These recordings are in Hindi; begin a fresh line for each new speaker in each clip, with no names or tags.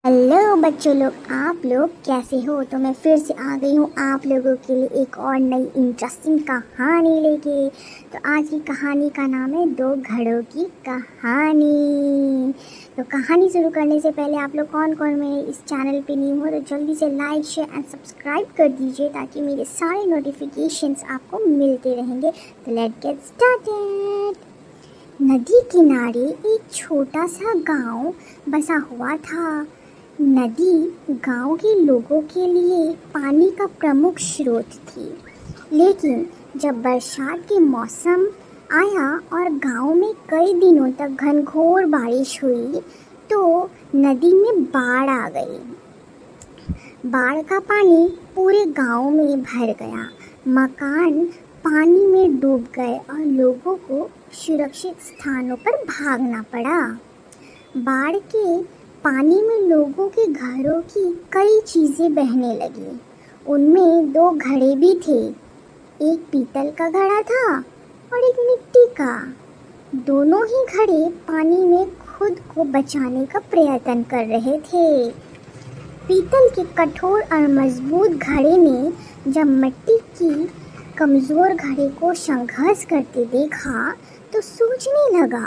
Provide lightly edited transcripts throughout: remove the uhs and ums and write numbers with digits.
हेलो बच्चों लोग, आप लोग कैसे हो। तो मैं फिर से आ गई हूँ आप लोगों के लिए एक और नई इंटरेस्टिंग कहानी लेके। तो आज की कहानी का नाम है दो घड़ों की कहानी। तो कहानी शुरू करने से पहले आप लोग कौन कौन मेरे इस चैनल पे न्यू हो तो जल्दी से लाइक शेयर एंड सब्सक्राइब कर दीजिए ताकि मेरे सारे नोटिफिकेशंस आपको मिलते रहेंगे। तो लेट्स गेट स्टार्टेड। नदी किनारे एक छोटा सा गांव बसा हुआ था। नदी गांव के लोगों के लिए पानी का प्रमुख स्रोत थी, लेकिन जब बरसात के मौसम आया और गांव में कई दिनों तक घनघोर बारिश हुई तो नदी में बाढ़ आ गई। बाढ़ का पानी पूरे गांव में भर गया, मकान पानी में डूब गए और लोगों को सुरक्षित स्थानों पर भागना पड़ा। बाढ़ के पानी में लोगों के घरों की कई चीजें बहने लगी। उनमें दो घड़े भी थे, एक पीतल का घड़ा था और एक मिट्टी का। दोनों ही घड़े पानी में खुद को बचाने का प्रयत्न कर रहे थे। पीतल के कठोर और मजबूत घड़े ने जब मिट्टी की कमजोर घड़े को संघर्ष करते देखा तो सोचने लगा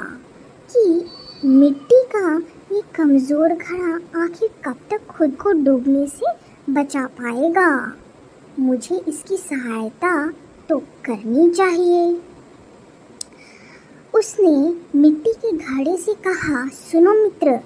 कि मिट्टी का ये कमजोर घड़ा आखिर कब तक खुद को डूबने से बचा पाएगा। मुझे इसकी सहायता तो करनी चाहिए। उसने मिट्टी के घड़े से कहा, सुनो मित्र,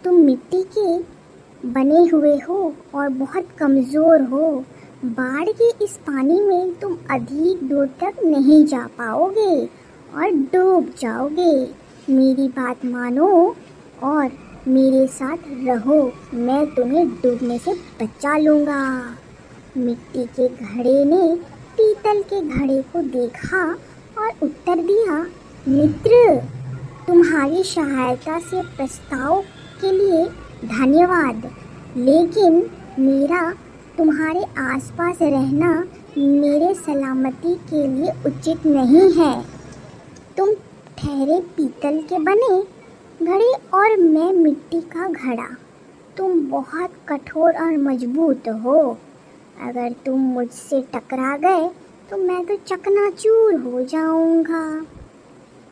तुम मिट्टी के बने हुए हो और बहुत कमजोर हो। बाढ़ के इस पानी में तुम अधिक दूर तक नहीं जा पाओगे और डूब जाओगे। मेरी बात मानो और मेरे साथ रहो, मैं तुम्हें डूबने से बचा लूँगा। मिट्टी के घड़े ने पीतल के घड़े को देखा और उत्तर दिया, मित्र, तुम्हारी सहायता से प्रस्ताव के लिए धन्यवाद, लेकिन मेरा तुम्हारे आसपास रहना मेरे सलामती के लिए उचित नहीं है। तुम ठहरे पीतल के बने घड़े और मैं मिट्टी का घड़ा। तुम बहुत कठोर और मजबूत हो। अगर तुम मुझसे टकरा गए तो मैं तो चकनाचूर हो जाऊंगा।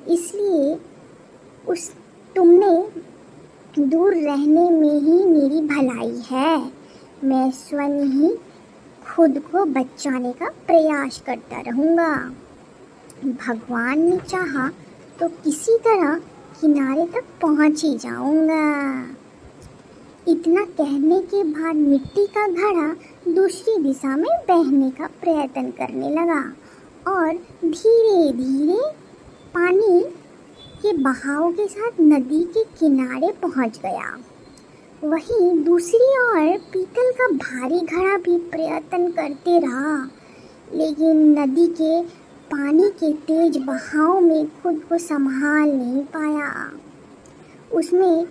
इसलिए तुमने दूर रहने में ही मेरी भलाई है। मैं स्वयं ही खुद को बचाने का प्रयास करता रहूँगा। भगवान ने चाहा तो किसी तरह किनारे तक पहुँच ही जाऊँगा। इतना कहने के बाद मिट्टी का घड़ा दूसरी दिशा में बहने का प्रयत्न करने लगा और धीरे धीरे पानी के बहाव के साथ नदी के किनारे पहुँच गया। वहीं दूसरी ओर पीतल का भारी घड़ा भी प्रयत्न करते रहा, लेकिन नदी के पानी के तेज बहाव में खुद को संभाल नहीं पाया। उसमें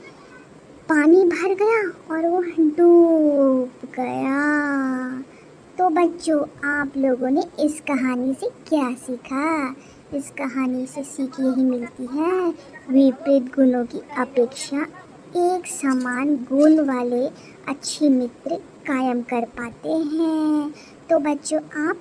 पानी भर गया और वो डूब गया। तो बच्चों, आप लोगों ने इस कहानी से क्या सीखा? इस कहानी से सीख यही मिलती है, विपरीत गुणों की अपेक्षा एक समान गुण वाले अच्छे मित्र कायम कर पाते हैं। तो बच्चों, आप